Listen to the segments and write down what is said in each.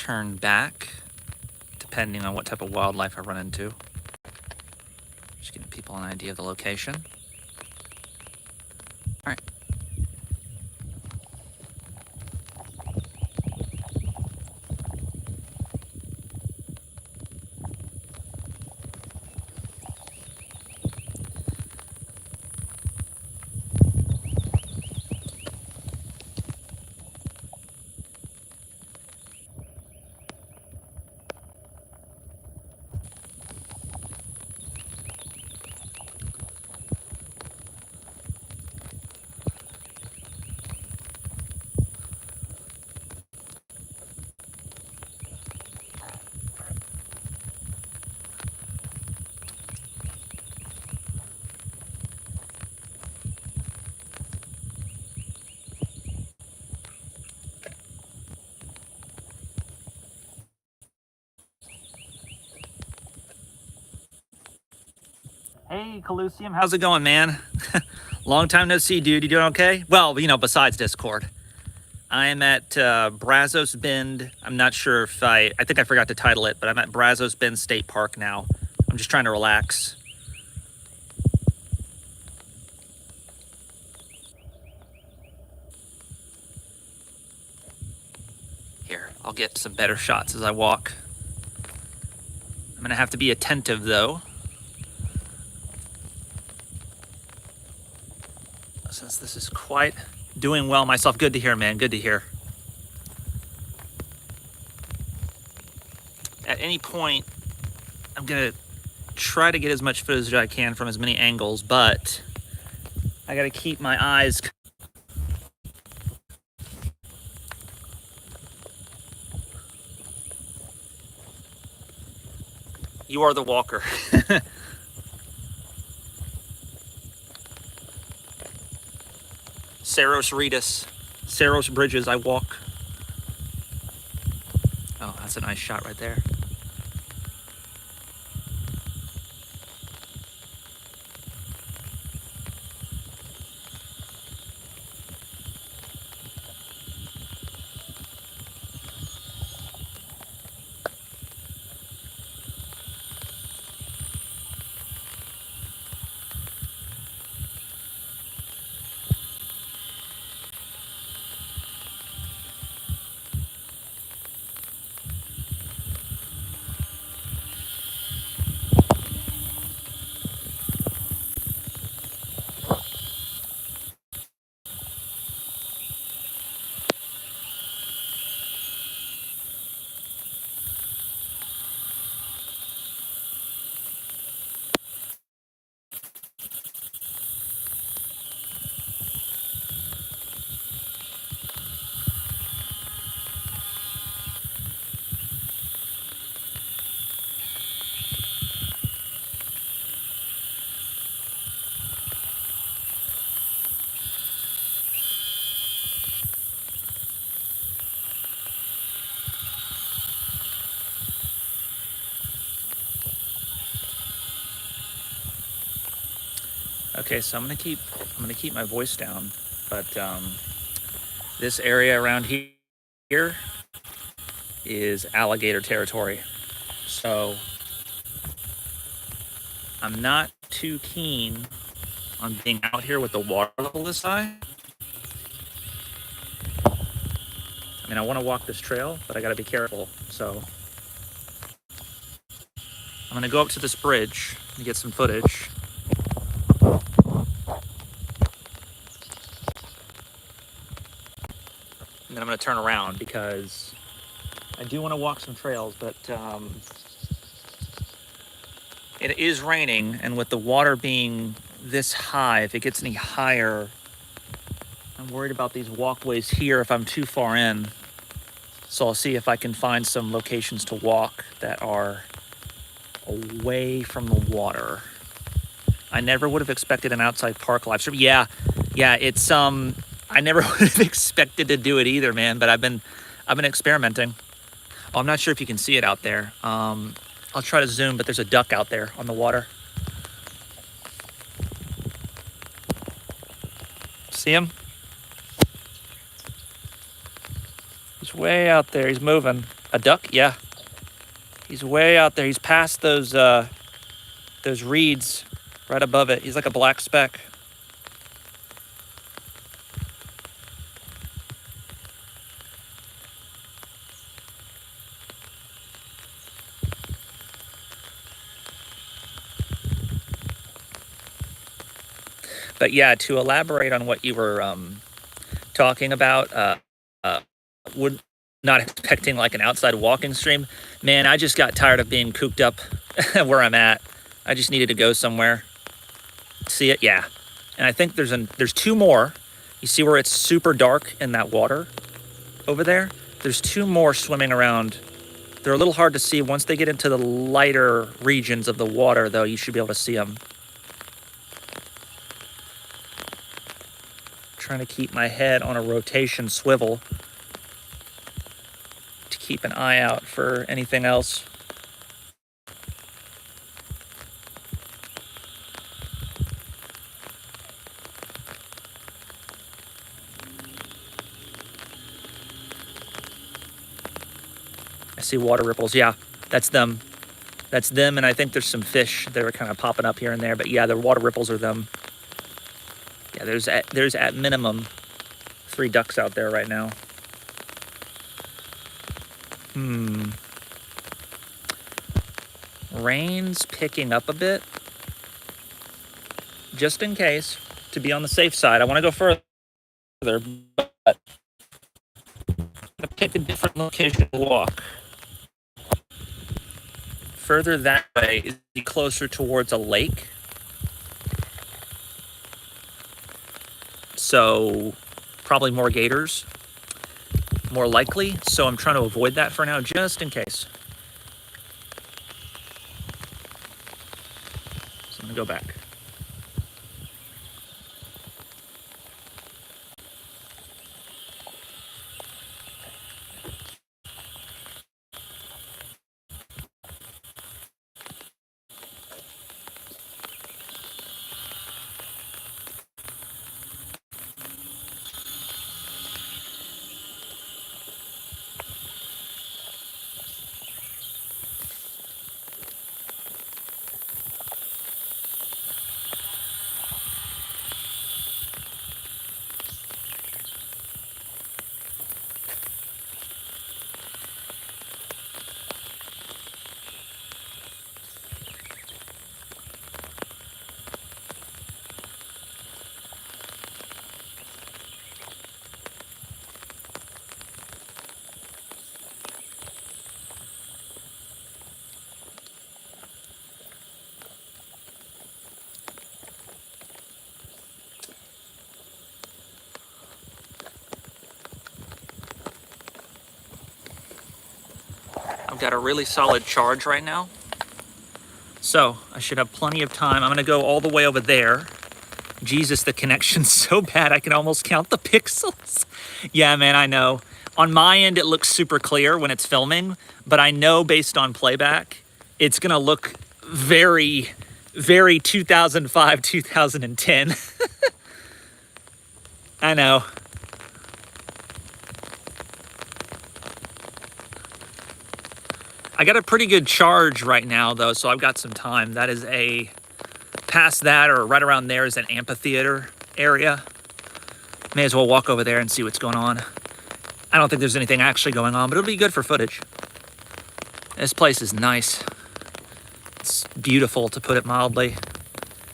turn back depending on what type of wildlife I run into. Just giving people an idea of the location. All right. Hey, Collusium, how's it going, man? Long time no see, dude. You doing okay? Well, you know, besides Discord. I am at Brazos Bend. I'm not sure if I think I forgot to title it, but I'm at Brazos Bend State Park now. I'm just trying to relax. Here, I'll get some better shots as I walk. I'm gonna have to be attentive though, since this is quite doing well myself. Good to hear, man. Good to hear. At any point, I'm gonna try to get as much footage as I can from as many angles, but I gotta keep my eyes. You are the walker. Saros Redus, Saros Bridges, I walk. Oh, that's a nice shot right there. Okay, so I'm gonna keep my voice down, but this area around here is alligator territory, so I'm not too keen on being out here with the water level this high. I mean, I want to walk this trail, but I got to be careful. So I'm gonna go up to this bridge and get some footage. And then I'm gonna turn around because I do want to walk some trails, but it is raining, and with the water being this high, if it gets any higher, I'm worried about these walkways here if I'm too far in. So I'll see if I can find some locations to walk that are away from the water. I never would have expected an outside park live stream. Yeah, it's I never would have expected to do it either, man, but I've been experimenting. Oh, I'm not sure if you can see it out there. I'll try to zoom, but there's a duck out there on the water. See him? He's way out there. He's moving. A duck? Yeah. He's way out there. He's past those reeds right above it. He's like a black speck. But yeah, to elaborate on what you were talking about, would not expecting like an outside walking stream. Man, I just got tired of being cooped up where I'm at. I just needed to go somewhere. See it? Yeah. And I think there's two more. You see where it's super dark in that water over there? There's two more swimming around. They're a little hard to see. Once they get into the lighter regions of the water, though, you should be able to see them. Trying to keep my head on a rotation swivel to keep an eye out for anything else. I see water ripples. Yeah, that's them. That's them, and I think there's some fish that are kind of popping up here and there. But yeah, the water ripples are them. Yeah, there's at minimum 3 ducks out there right now. Rain's picking up a bit. Just in case, to be on the safe side, I want to go further, but I'm going to pick a different location to walk. Further that way is closer towards a lake. So probably more gators, more likely. So I'm trying to avoid that for now, just in case. So I'm gonna go back. I've got a really solid charge right now, so I should have plenty of time. I'm gonna go all the way over there. Jesus, the connection's so bad I can almost count the pixels. Yeah, man, I know. On my end, it looks super clear when it's filming, but I know based on playback, it's gonna look very, very 2005, 2010. I know. I got a pretty good charge right now, though, so I've got some time. That is past that or right around there is an amphitheater area. May as well walk over there and see what's going on. I don't think there's anything actually going on, but it'll be good for footage. This place is nice. It's beautiful, to put it mildly.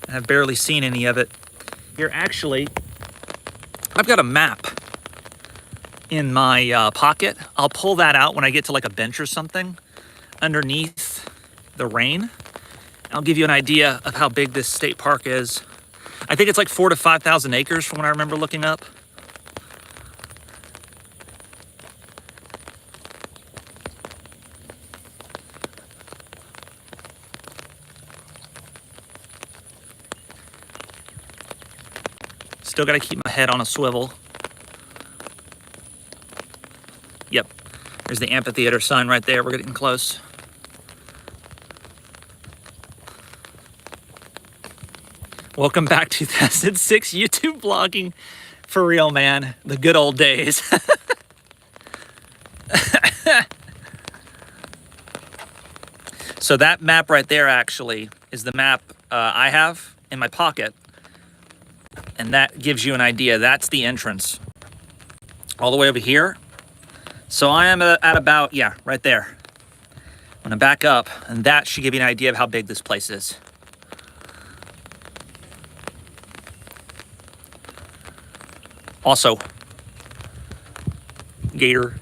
And I've barely seen any of it. Here, actually, I've got a map in my pocket. I'll pull that out when I get to like a bench or something underneath the rain. I'll give you an idea of how big this state park is. I think it's like 4,000 to 5,000 acres from what I remember looking up. Still got to keep my head on a swivel. Yep, there's the amphitheater sign right there. We're getting close. Welcome back, 2006 YouTube vlogging. For real, man. The good old days. So that map right there actually is the map I have in my pocket. And that gives you an idea. That's the entrance. All the way over here. So I am at about, yeah, right there. I'm gonna back up, and that should give you an idea of how big this place is. Also, gator.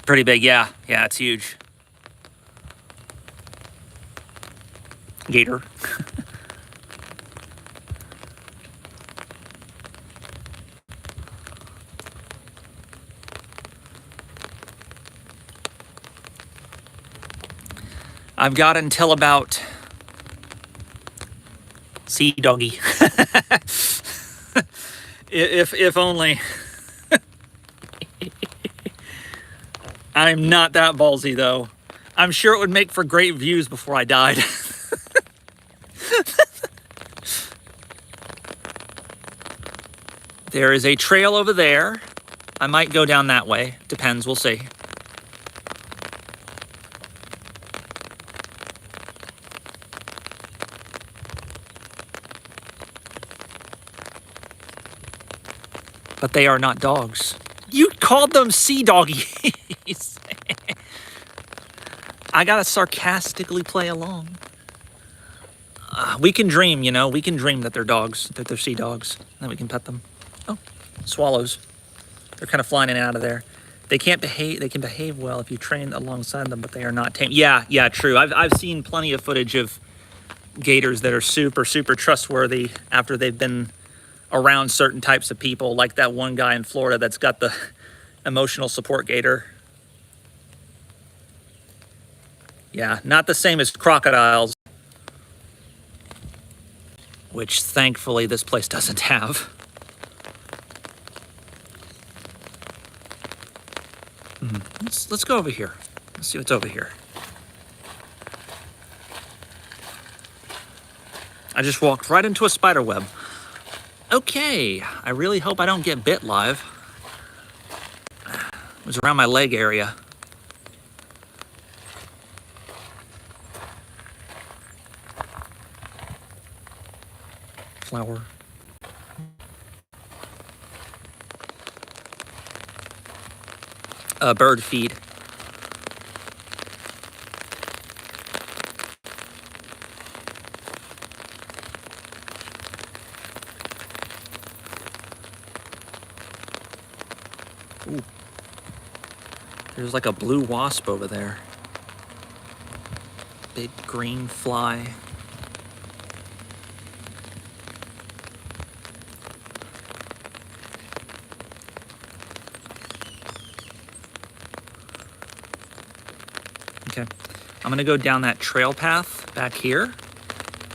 Pretty big, yeah. Yeah, it's huge. Gator. I've got until about... See, doggy. if only. I'm not that ballsy, though. I'm sure it would make for great views before I died. There is a trail over there. I might go down that way. Depends, we'll see. But they are not dogs. You called them sea doggies. I gotta sarcastically play along. We can dream, you know. We can dream that they're dogs, that they're sea dogs. Then we can pet them. Oh, swallows. They're kind of flying in and out of there. They can't behave. They can behave well if you train alongside them, but they are not tame. Yeah, true. I've seen plenty of footage of gators that are super trustworthy after they've been around certain types of people, like that one guy in Florida that's got the emotional support gator. Yeah, not the same as crocodiles, which thankfully this place doesn't have. Let's go over here. Let's see what's over here. I just walked right into a spider web. Okay, I really hope I don't get bit live. It was around my leg area. Flower. Bird feed. Ooh. There's like a blue wasp over there. Big green fly. Okay, I'm gonna go down that trail path back here.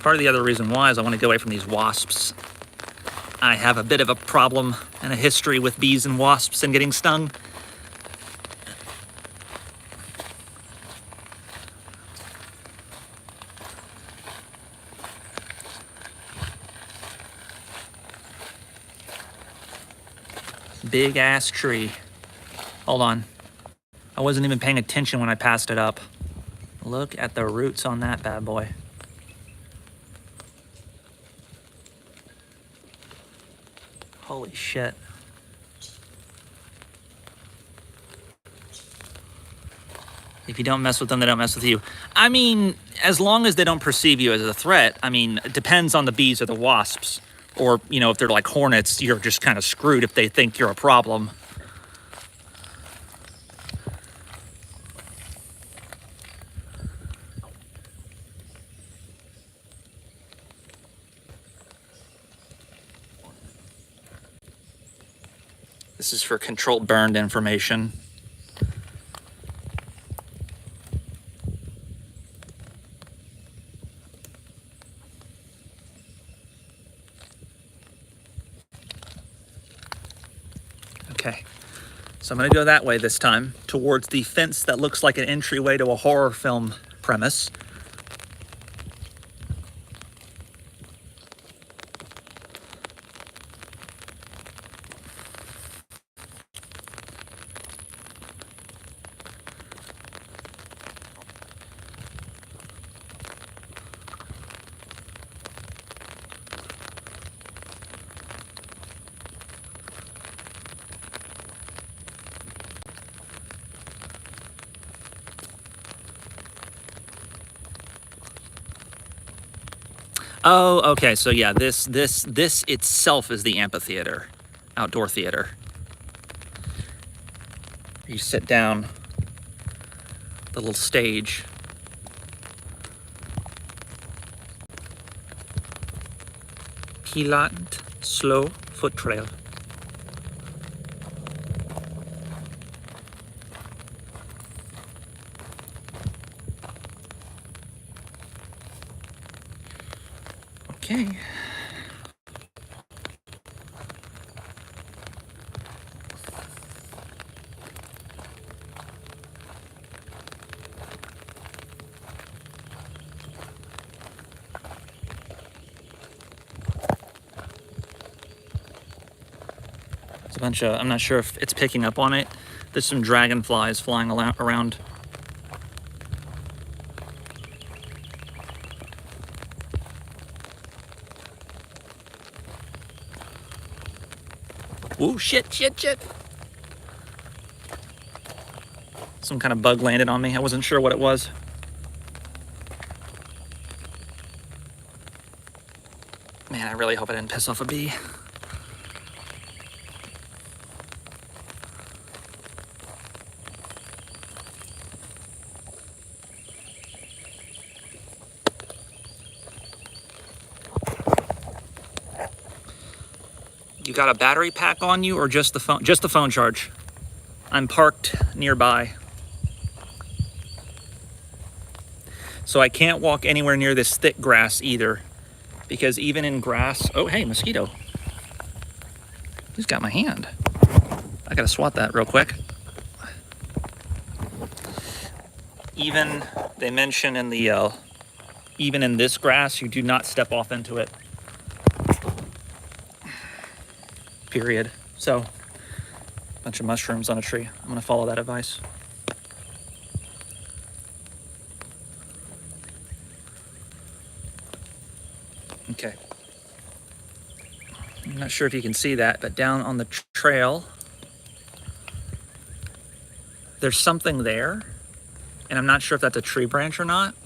Part of the other reason why is I want to get away from these wasps. I have a bit of a problem and a history with bees and wasps and getting stung. Big ass tree. Hold on. I wasn't even paying attention when I passed it up. Look at the roots on that bad boy. Holy shit. If you don't mess with them, they don't mess with you. I mean, as long as they don't perceive you as a threat, I mean, it depends on the bees or the wasps. Or, you know, if they're like hornets, you're just kind of screwed if they think you're a problem. This is for controlled burned information. Okay, so I'm gonna go that way this time, towards the fence that looks like an entryway to a horror film premise. Oh, okay. So yeah, this itself is the amphitheater, outdoor theater. You sit down, the little stage. Pilant slow foot trail. Okay. There's a bunch of, I'm not sure if it's picking up on it. There's some dragonflies flying around. Ooh, shit. Some kind of bug landed on me. I wasn't sure what it was. Man, I really hope I didn't piss off a bee. You got a battery pack on you or just the phone? Just the phone charge. I'm parked nearby. So I can't walk anywhere near this thick grass either, because even in grass, oh, hey, mosquito. He's got my hand. I gotta swat that real quick. Even, they mention in the, even in this grass, you do not step off into it. Period. So, a bunch of mushrooms on a tree. I'm gonna follow that advice. Okay. I'm not sure if you can see that, but down on the trail, there's something there, and I'm not sure if that's a tree branch or not.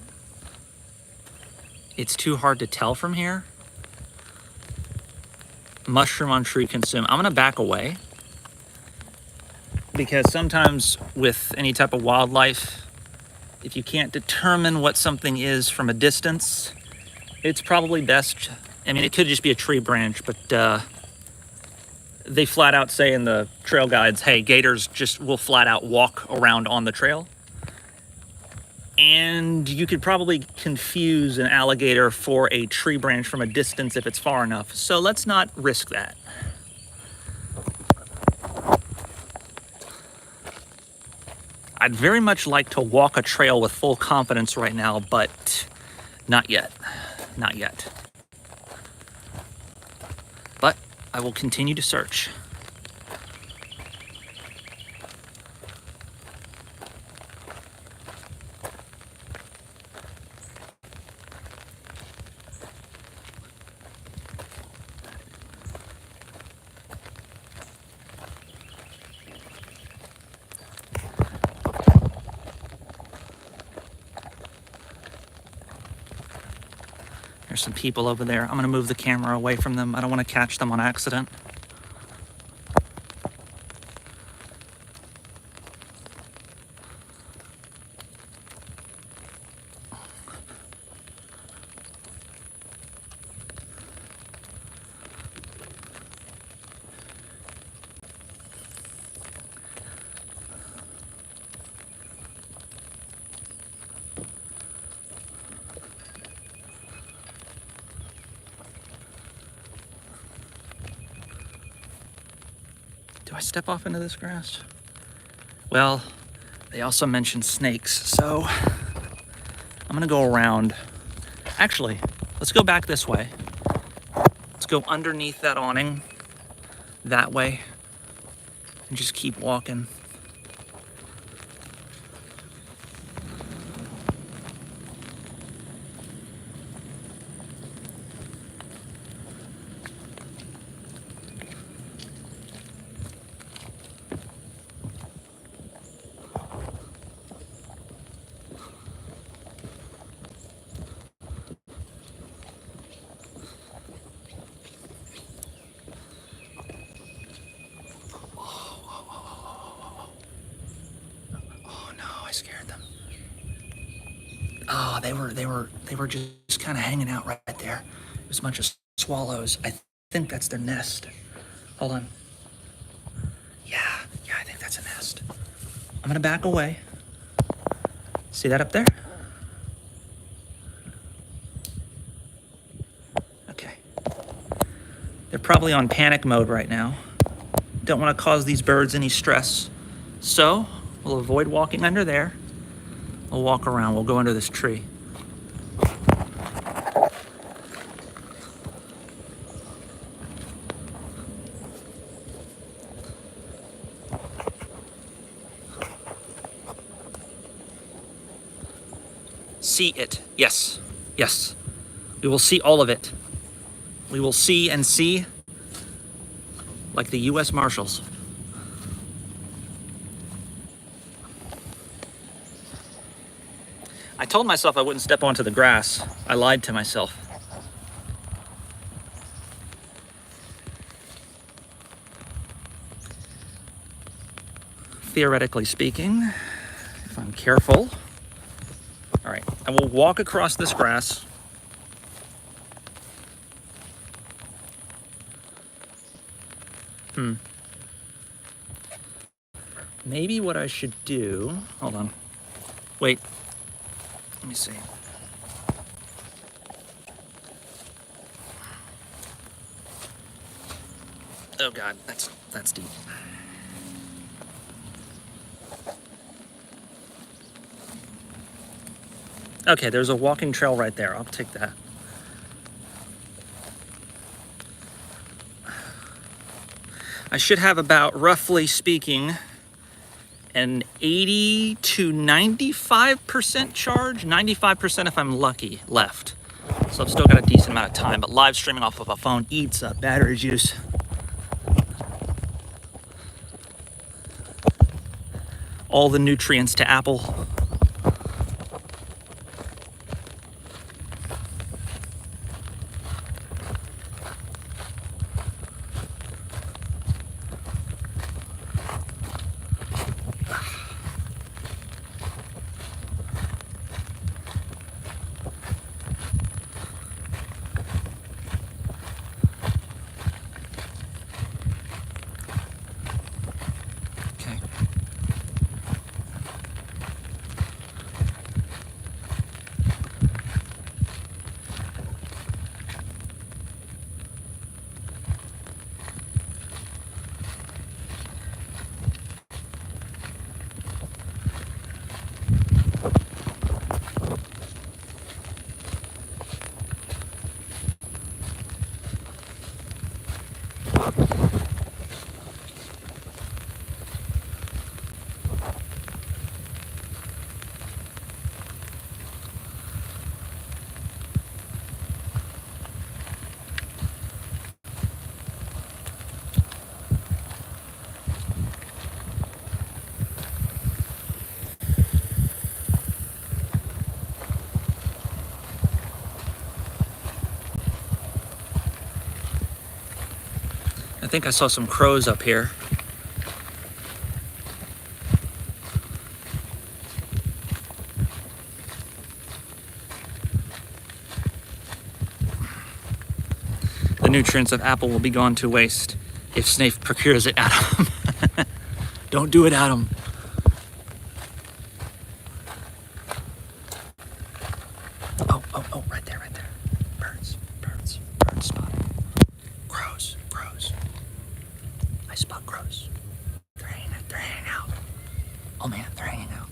It's too hard to tell from here. Mushroom on tree consume. I'm gonna back away, because sometimes with any type of wildlife, if you can't determine what something is from a distance, it's probably best, I mean, it could just be a tree branch, but they flat out say in the trail guides, hey, gators just will flat out walk around on the trail. And you could probably confuse an alligator for a tree branch from a distance if it's far enough. So let's not risk that. I'd very much like to walk a trail with full confidence right now, but not yet. Not yet. But I will continue to search. There's some people over there. I'm gonna move the camera away from them. I don't want to catch them on accident. Do I step off into this grass? Well, they also mentioned snakes, so I'm gonna go around. Actually, let's go back this way. Let's go underneath that awning, that way, and just keep walking. Oh, they were just kind of hanging out right there. There's a bunch of swallows. I think that's their nest. Hold on. Yeah, I think that's a nest. I'm gonna back away. See that up there? Okay. They're probably on panic mode right now. Don't want to cause these birds any stress. So we'll avoid walking under there. We'll walk around. We'll go under this tree. See it. Yes. Yes. We will see all of it. We will see and see like the U.S. Marshals. I told myself I wouldn't step onto the grass. I lied to myself. Theoretically speaking, if I'm careful. All right, I will walk across this grass. Maybe what I should do, hold on. Wait, let me see. Oh God, that's deep. Okay, there's a walking trail right there. I'll take that. I should have about, roughly speaking, an 80 to 95% charge, 95% if I'm lucky, left. So I've still got a decent amount of time, but live streaming off of a phone eats up battery juice. All the nutrients to Apple. I think I saw some crows up here. The nutrients of Apple will be gone to waste if Snape procures it, Adam. Don't do it, Adam. Oh, right there. Birds spotted. Crows. I spot crows. They're hanging out. Oh man, they're hanging out.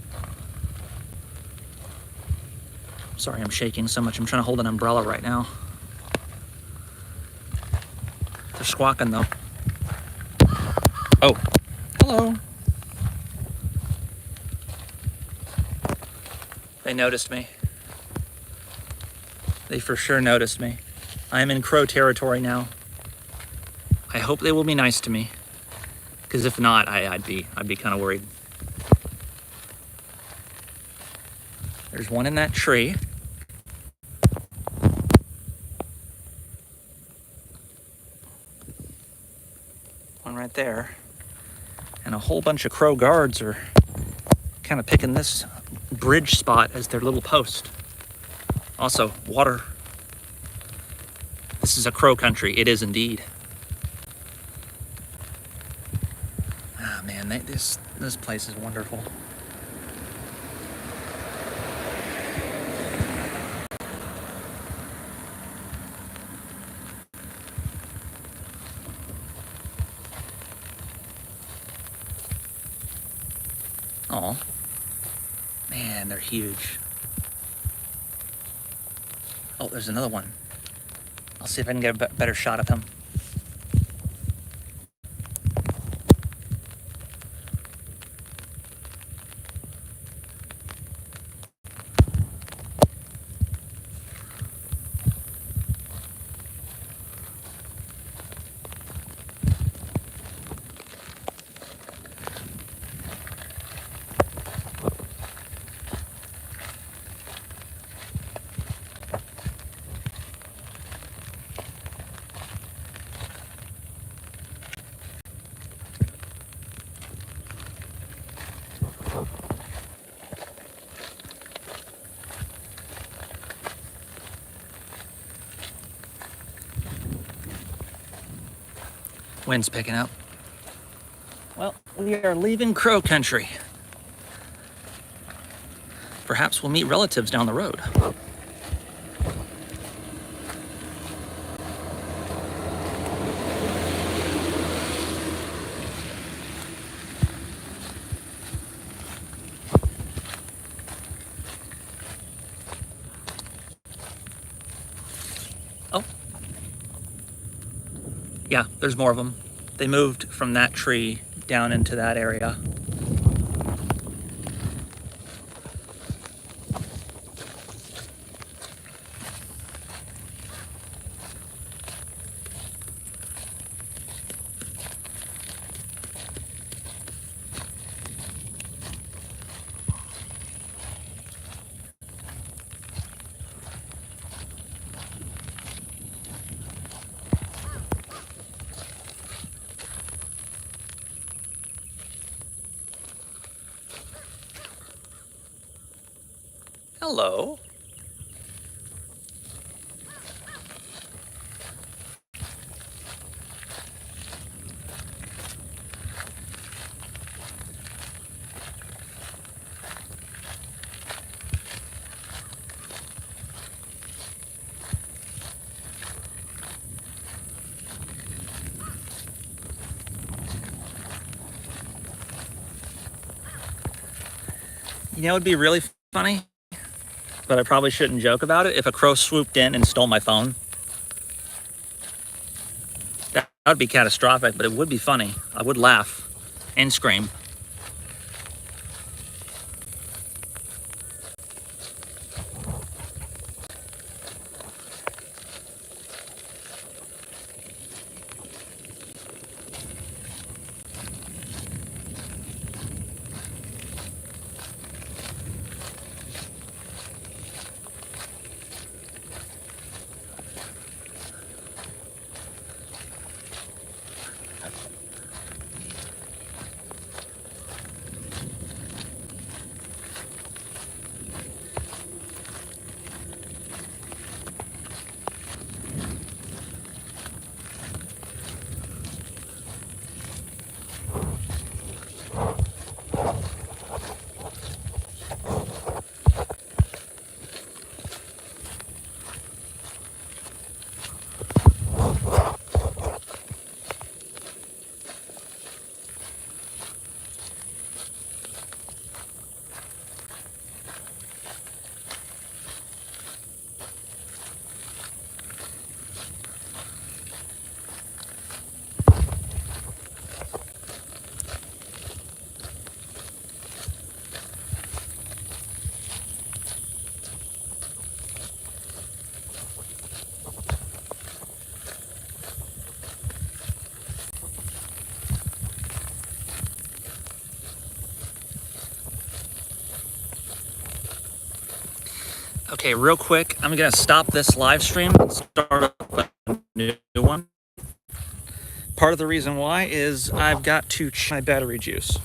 Sorry, I'm shaking so much. I'm trying to hold an umbrella right now. They're squawking though. Oh, hello. They noticed me. They for sure noticed me. I am in crow territory now. I hope they will be nice to me, because if not, I'd be kind of worried. There's one in that tree. One right there. And a whole bunch of crow guards are kind of picking this bridge spot as their little post. Also, water. This is a crow country. It is indeed. Ah, man, this place is wonderful. Oh, man, they're huge. Oh, there's another one. I'll see if I can get a better shot of him. Wind's picking up. Well, we are leaving crow country. Perhaps we'll meet relatives down the road. Oh. Yeah, there's more of them. They moved from that tree down into that area. Hello. You know, it'd be really funny, but I probably shouldn't joke about it, if a crow swooped in and stole my phone. That would be catastrophic, but it would be funny. I would laugh and scream. Okay, real quick, I'm gonna stop this live stream and start up a new one. Part of the reason why is I've got to check my battery juice.